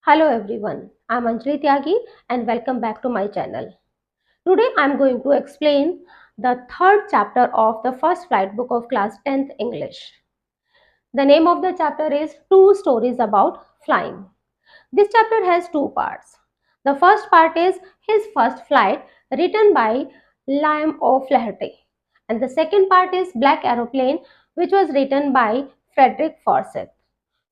Hello everyone, I am Anjali Tyagi and welcome back to my channel. Today I am going to explain the third chapter of the first flight book of class 10th English. The name of the chapter is Two Stories About Flying. This chapter has two parts. The first part is his first flight written by Liam O'Flaherty and the second part is Black Aeroplane which was written by Frederick Forsyth.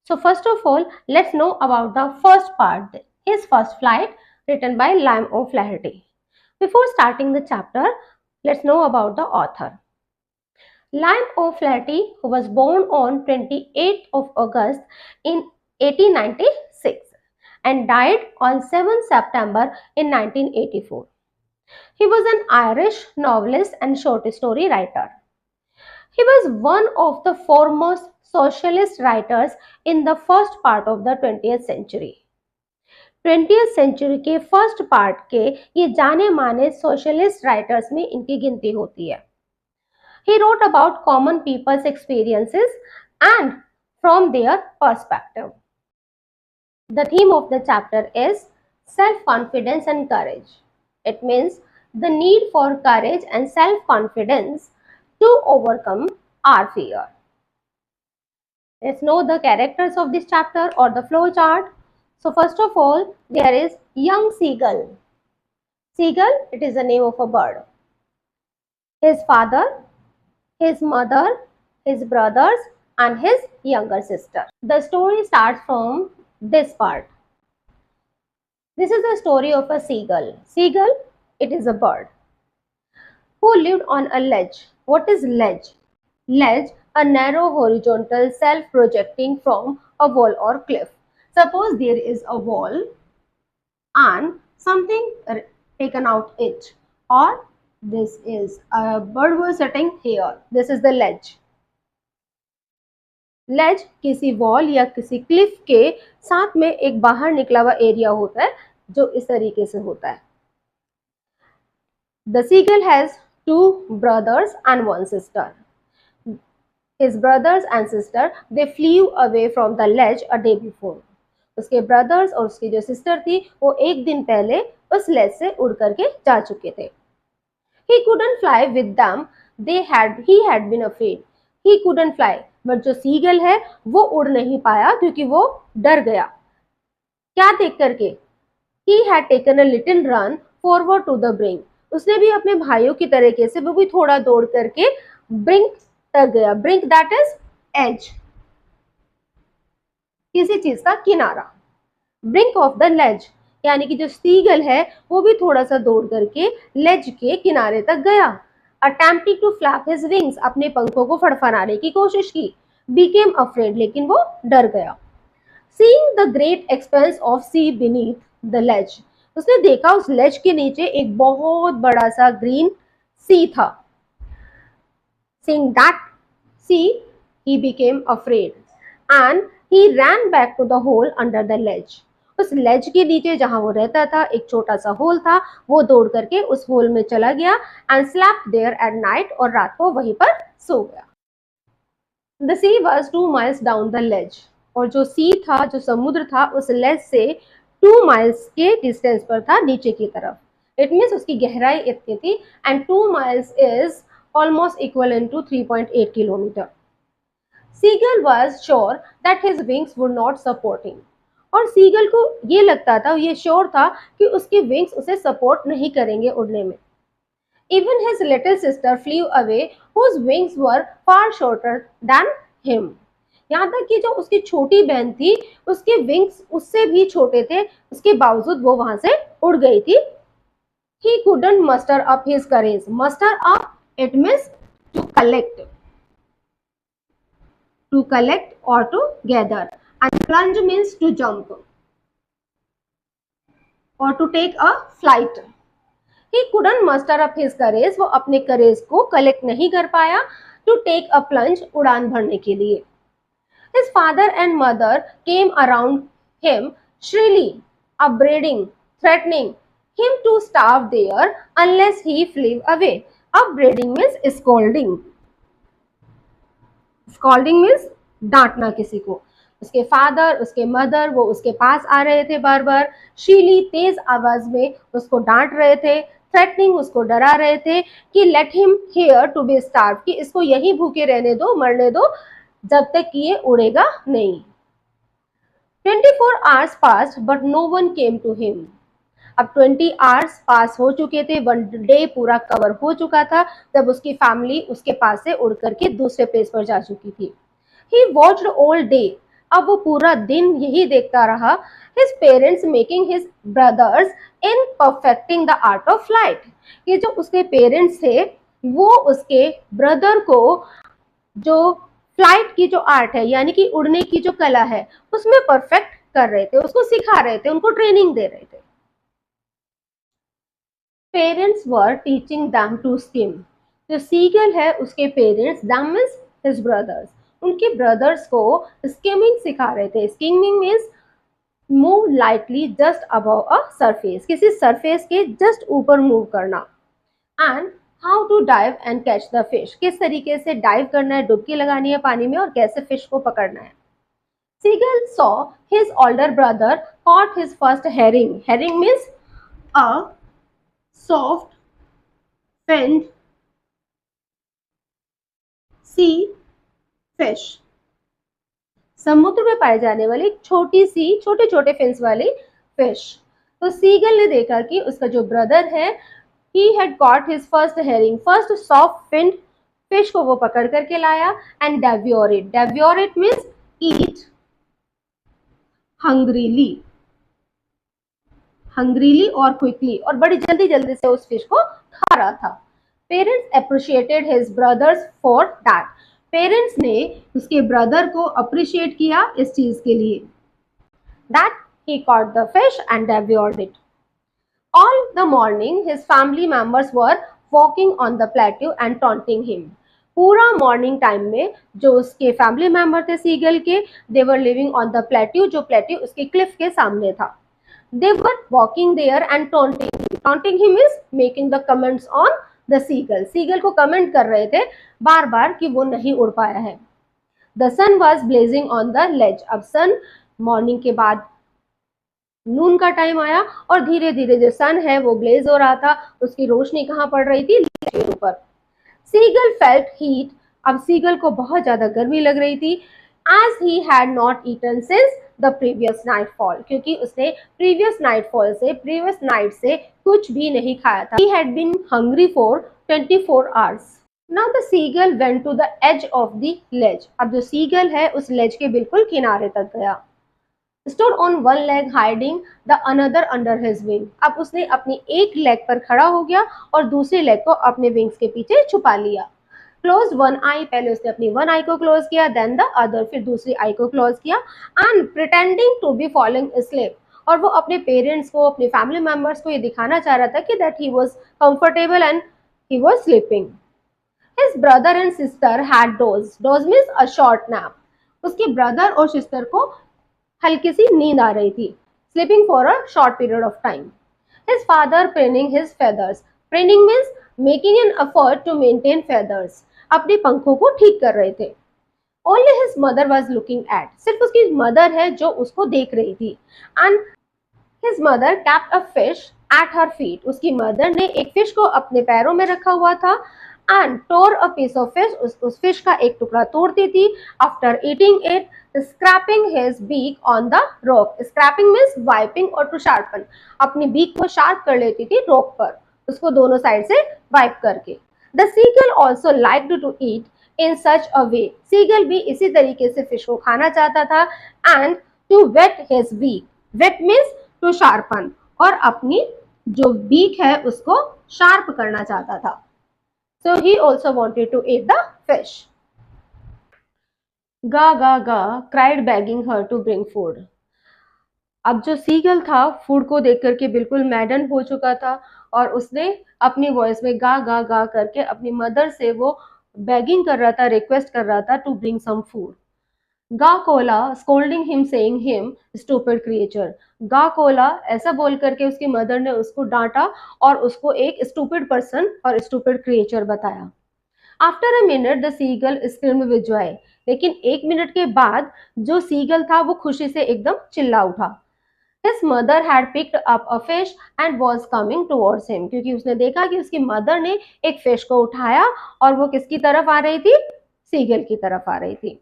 So first of all, let's know about the first part, his first flight written by Liam O'Flaherty. Before starting the chapter, let's know about the author. Liam O'Flaherty, who was born on 28th of August in 1896 and died on 7th September in 1984. He was an Irish novelist and short story writer. He was one of the foremost socialist writers in the first part of the 20th century. 20th century के first part के ये जाने माने socialist writers में इनकी गिनती होती है. He wrote about common people's experiences and from their perspective. The theme of the chapter is self-confidence and courage. It means the need for courage and self-confidence to overcome our fear. Let's know the characters of this chapter or the flow chart. So first of all, there is young seagull. Seagull, it is the name of a bird. His father, his mother, his brothers and his younger sister. The story starts from this part. This is the story of a seagull. Seagull, it is a bird who lived on a ledge. What is ledge? Ledge, a narrow horizontal self-projecting from a wall or cliff. Suppose there is a wall and something taken out it, or this is a bird was sitting here. This is the ledge. लेज किसी wall या किसी Cliff के साथ में एक बाहर निकला हुआ एरिया होता है जो इस तरीके से होता है. The seagull has two brothers and one sister. His brothers and sister they flew away from the ledge a day before. उसके ब्रदर्स और उसकी जो सिस्टर थी वो एक दिन पहले उस लेज से उड़ करके जा चुके थे. He couldn't fly with them. He had been afraid. He couldn't fly. But जो सीगल है वो उड़ नहीं पाया क्योंकि वो डर गया. क्या देख करके? He had taken a little run forward to the brink. उसने भी अपने भाइयों की तरीके से वो भी थोड़ा दौड़ करके ब्रिंक तक गया. ब्रिंक दैट इज एज, किसी चीज का किनारा. ब्रिंक ऑफ द लेज, यानी कि जो सीगल है वो भी थोड़ा सा दौड़ करके लेज के किनारे तक गया. Attempting to flap his wings, अपने पंखों को फड़फड़ाने की कोशिश की. बिकेम अफ्रेड, लेकिन वो डर गया. Seeing the great expanse of sea beneath the ledge, उसने देखा उस लेज के नीचे एक बहुत बड़ा सा ग्रीन सी था. Seeing that sea he became afraid and he ran back to the hole under the ledge. उस लेज के नीचे जहां वो रहता था एक छोटा सा होल था, वो दौड़ करके उस होल में चला गया and slept there at night, और रात को वहीं पर सो गया. The sea was 2 miles down the ledge, और जो सी था जो समुद्र था उस लेज से 2 miles के डिस्टेंस पर था नीचे की तरफ. इट मीन्स उसकी गहराई इतनी थी and 2 miles is almost equal to 3.8 kilometre. Seagull was sure that his wings would not support him, और सीगल को ये लगता था, ये श्योर था कि उसके विंग्स उसे सपोर्ट नहीं करेंगे उड़ने में. Even his little sister flew away, whose wings were far shorter than him. यहाँ तक कि जो उसकी छोटी बहन थी उसके विंग्स उससे भी छोटे थे, उसके बावजूद वो वहां से उड़ गई थी. He couldn't muster up his courage. Muster up, it means to collect. To collect or to gather. And plunge means to jump or to take a flight. He couldn't muster up his courage. वो अपने करेज को collect नहीं कर पाया. To take a plunge, उड़ान भरने के लिए. His father and mother came around him shrilly, upbraiding, threatening him to starve there unless he flew away. Upbraiding means scolding. Scolding means डांटना किसी को. उसके फादर, उसके मदर वो उसके पास आ रहे थे बार बार। शीली तेज आवाज में उसको डांट रहे थे, थ्रेटनिंग उसको डरा रहे थे कि let him here to be starve, कि इसको यही भूखे रहने दो, मरने दो, जब तक कि ये उड़ेगा नहीं। 24 hours passed but no one came to him. अब 20 आवर्स पास हो चुके थे, 1 डे पूरा कवर हो चुका था जब उसकी फैमिली उसके पास से उड़ करके दूसरे प्लेस पर जा चुकी थी। He watched all day. अब वो पूरा दिन यही देखता रहा। His parents making his brothers in perfecting the art of flight. ये जो उसके पेरेंट्स थे वो उसके ब्रदर को जो फ्लाइट की जो आर्ट है यानी कि उड़ने की जो कला है उसमें परफेक्ट कर रहे थे, उसको सिखा रहे थे, उनको ट्रेनिंग दे रहे थे। Parents were teaching them to skim. जो सीगल है उसके parents, them means his brothers, उनके ब्रदर्स को स्किमिंग सिखा रहे थे। Skimming means move lightly just above a surface, किसी सरफेस के जस्ट ऊपर मूव करना। And how to dive and catch the fish, किस तरीके से डाइव करना है, डुबकी लगानी है पानी में और कैसे फिश को पकड़ना है। Seagull saw his older brother caught his first herring. Herring means a soft finned sea fish. समुद्र में पाए जाने वाली छोटी सी छोटे छोटे फिन्स वाली फिश। तो सीगल ने देखा कि उसका जो ब्रदर है he had caught his first herring, first soft finned fish को वो पकड़ करके लाया and devour it. Devour it means eat hungrily, हंग्रीली और क्विकली, और बड़ी जल्दी जल्दी से उस फिश को खा रहा था। Parents appreciated his brothers for that, parents ने उसके ब्रदर को अप्रिशिएट किया इस चीज के लिए। That he caught the fish and devoured it. All the morning his family members were walking on the plateau and taunting him. पूरा morning time में जो उसके फैमिली मेंबर थे सीगल के, they were living on the plateau, जो plateau उसके cliff के सामने था। They were walking there and taunting him. Taunting him is making the comments on the seagull. Seagull को कमेंट कर रहे थे बार बार कि वो नहीं उड़ पाया है। The sun was blazing on the ledge. अब सन मॉर्निंग के बाद नून का टाइम आया और धीरे धीरे जो सन है वो ब्लेज हो रहा था, उसकी रोशनी कहाँ पड़ रही थी, ledge के ऊपर। Seagull felt heat. अब सीगल को बहुत ज्यादा गर्मी लग रही थी। As he had not eaten since the previous nightfall, क्योंकि उसने previous nightfall से previous night से कुछ भी नहीं खाया था। He had been hungry for 24 hours. Now the seagull went to the edge of the ledge. अब जो seagull है उस ledge के बिल्कुल किनारे तक गया। Stood on one leg hiding the another under his wing. अब उसने अपनी एक लेग पर खड़ा हो गया और दूसरी लेग को अपने विंग्स के पीछे छुपा लिया। क्लोज वन आई, पहले उसने अपनी वन आई को क्लोज किया, देन द अदर, फिर दूसरी आई को क्लोज किया। And pretending to be following sleep, और वो अपने पेरेंट्स को, अपने फैमिली मेंबर्स को ये दिखाना चाह रहा था कि that he was comfortable and he was sleeping. His brother and sister had doze, doze means a short nap, उसके ब्रदर और सिस्टर को हल्की सी नींद आ रही थी, sleeping for a short period of time. His father preening his feathers, preening means making an effort to maintain feathers, अपने पंखों को ठीक कर रहे थे। Only his mother was looking at, सिर्फ उसकी मदर है जो उसको देख रही थी। And his mother kept a fish at her feet, उसकी मदर ने एक फिश को अपने पैरों में रखा हुआ था। And tore a piece of fish, उस फिश का एक टुकड़ा तोड़ती थी। After eating it, scraping his beak on the rock. Scraping means wiping or to sharpen, अपनी बीक को शार्प कर लेती थी रोक पर, उसको दोनों साइड से वाइप करके। The seagull also liked to eat in such a way. Seagull भी इसी तरीके से फिश को खाना चाहता था। And to wet his beak. Wet means to sharpen, और अपनी जो बीक है उसको शार्प करना चाहता था। So he also wanted to eat the fish. Ga ga ga cried begging her to bring food. अब जो सीगल था फूड को देख करके बिल्कुल मैडन हो चुका था और उसने अपनी वॉइस में गा गा गा करके अपनी मदर से वो बेगिंग कर रहा था, रिक्वेस्ट कर रहा था टू ब्रिंग सम फूड। गा Cola scolding him saying him stupid creature, गा कोला ऐसा बोल करके उसकी मदर ने उसको डांटा और उसको एक स्टूपिड पर्सन और स्टूपिड क्रिएचर बताया। After a minute the seagull screamed with joy, लेकिन 1 मिनट के बाद जो सीगल था वो खुशी से एकदम चिल्ला उठा। His mother had picked up a fish and was coming towards him, क्योंकि उसने देखा कि उसकी मदर ने एक फिश को उठाया और वो किसकी तरफ आ रही थी, सीगल की तरफ आ रही थी।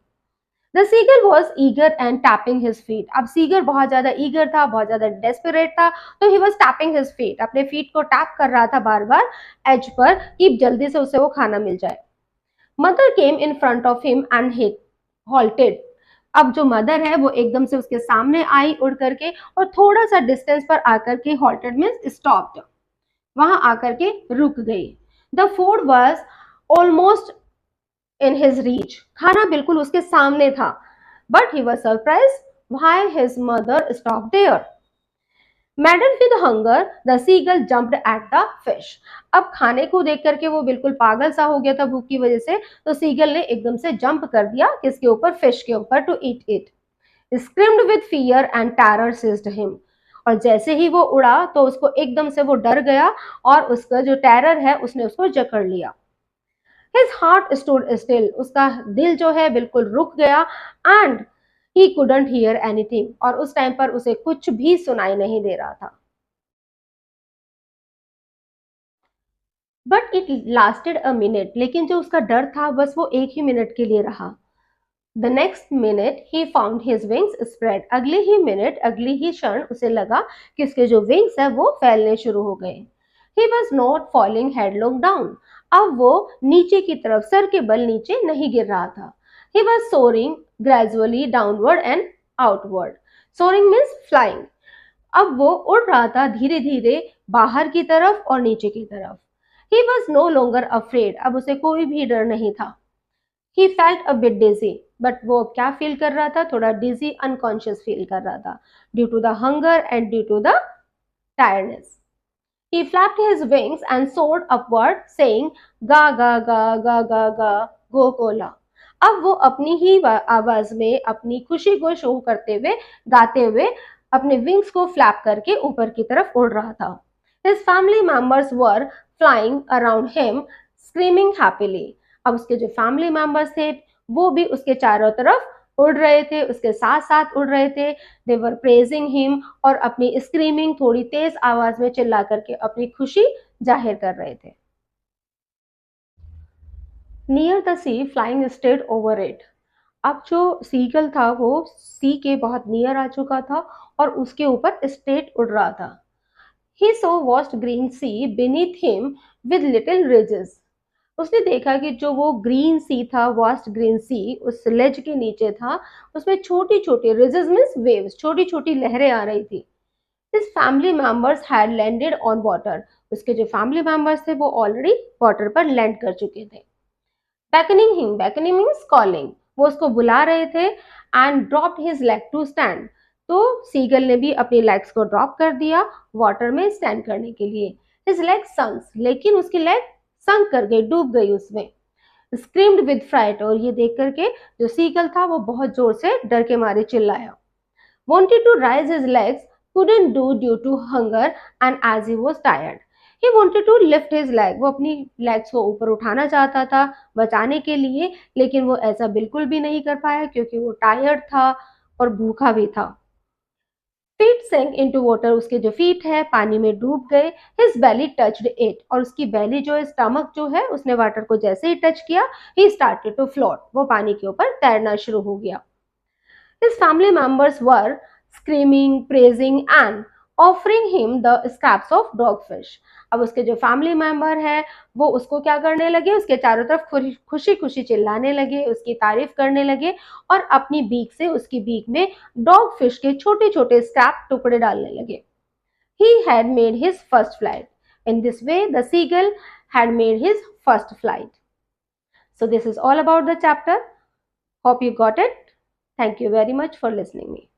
The seagull was eager and tapping his feet. अब सीगल बहुत ज्यादा ईगर था, बहुत ज्यादा डेस्परेट था, तो he was tapping his feet, अपने फीट को टैप कर रहा था बार बार एज पर कि जल्दी से उसे वो खाना मिल जाए। Mother came in front of him and hit halted. अब जो मदर है वो एकदम से उसके सामने आई उड़ करके और थोड़ा सा डिस्टेंस पर आकर के हॉल्टेड मीन्स स्टॉप्ड, वहां आकर के रुक गई। The food was almost in his reach, खाना बिल्कुल उसके सामने था, but he was surprise why his mother stop there. Madden with hunger the seagull jumped at the fish. अब खाने को देख करके वो बिल्कुल पागल सा हो गया था भूख की वजह से, तो सीगल ने एकदम से जंप कर दिया किसके ऊपर, फिश के ऊपर, to eat it. Screamed with fear and terror seized him. और जैसे ही वो उड़ा तो उसको एकदम से वो डर गया और उसका जो टेरर है उसने उसको जकड़ लिया। हिज हार्ट स्टूड स्टिल, उसका दिल जो है बिल्कुल रुक गया। And he couldn't hear anything, और उस टाइम पर उसे कुछ भी सुनाई नहीं दे रहा था। But it lasted a minute, लेकिन जो उसका डर था बस वो 1 ही मिनट के लिए रहा। The next minute he found his wings spread, अगले ही मिनट, अगली ही क्षण उसे लगा कि उसके जो विंग्स है वो फैलने शुरू हो गए। He was not falling headlong down, अब वो नीचे की तरफ सर के बल नीचे नहीं गिर रहा था। He was soaring gradually downward and outward. Soaring means flying. अब वो उड़ रहा था धीरे धीरे बाहर की तरफ और नीचे की तरफ। He was no longer afraid, अब उसे कोई भी डर नहीं था। He felt a bit dizzy, but वो क्या फील कर रहा था, थोड़ा डिजी अनकॉन्शियस फील कर रहा था, due to the hunger and due to the tiredness. He flapped his wings and soared upward, saying, "Ga ga ga ga ga ga, go cola." अब वो अपनी ही आवाज में अपनी खुशी को शो करते हुए, गाते हुए, अपने विंग्स को फ्लैप करके ऊपर की तरफ उड़ रहा था। His family members were flying around him, screaming happily. अब उसके जो फैमिली मेंबर्स थे वो भी उसके चारों तरफ उड़ रहे थे, उसके साथ साथ उड़ रहे थे। दे वर प्रेजिंग हिम, और अपनी स्क्रीमिंग थोड़ी तेज आवाज में चिल्ला करके अपनी खुशी जाहिर कर रहे थे। Near the sea flying straight over it. अब जो सीगल था वो सी के बहुत नियर आ चुका था और उसके ऊपर स्ट्रेट उड़ रहा था। He saw vast green sea beneath him with little ridges. उसने देखा कि जो वो ग्रीन सी था, वास्ट ग्रीन सी, उस लेज के नीचे था, उसमें छोटी छोटी रिजेस मीन्स वेव्स, छोटी छोटी लहरें आ रही थी। His family members had landed on water. उसके जो फैमिली मेंबर्स थे वो ऑलरेडी वाटर पर लैंड कर चुके थे। beckoning him, beckoning means calling, वो उसको बुला रहे थे। and dropped his leg to stand, तो सीगल ने भी अपनी लेग्स को ड्रॉप कर दिया वाटर में स्टैंड करने के लिए। his leg sunk, लेकिन उसकी लेग संक कर गई, डूब गई उसमें। screamed with fright, और ये देख करके जो सीगल था वो बहुत जोर से डर के मारे चिल्लाया। wanted to rise his legs, couldn't do due to hunger and as he was tired. He wanted to lift his leg, वो अपनी legs को ऊपर उठाना चाहता था बचाने के लिए, लेकिन वो ऐसा बिल्कुल भी नहीं कर पाया क्योंकि वो टायर्ड था और भूखा भी था। फीट sank into water, उसके जो फीट है पानी में डूब गए। His belly touched it, और उसकी belly जो है, स्टमक जो है, उसने वाटर को जैसे ही टच किया, he started to float, वो पानी के ऊपर तैरना शुरू हो गया। His family members were screaming, praising and offering him the scraps of dogfish. अब उसके जो फैमिली मेंबर है वो उसको क्या करने लगे, उसके चारों तरफ खुशी खुशी चिल्लाने लगे, उसकी तारीफ करने लगे और अपनी बीक से उसकी बीक में डॉग फिश के छोटे छोटे स्क्रैप टुकड़े डालने लगे। He had made his first flight. In this way, the seagull had made his first flight. So this is all about the chapter. Hope you got it. Thank you very much for listening me.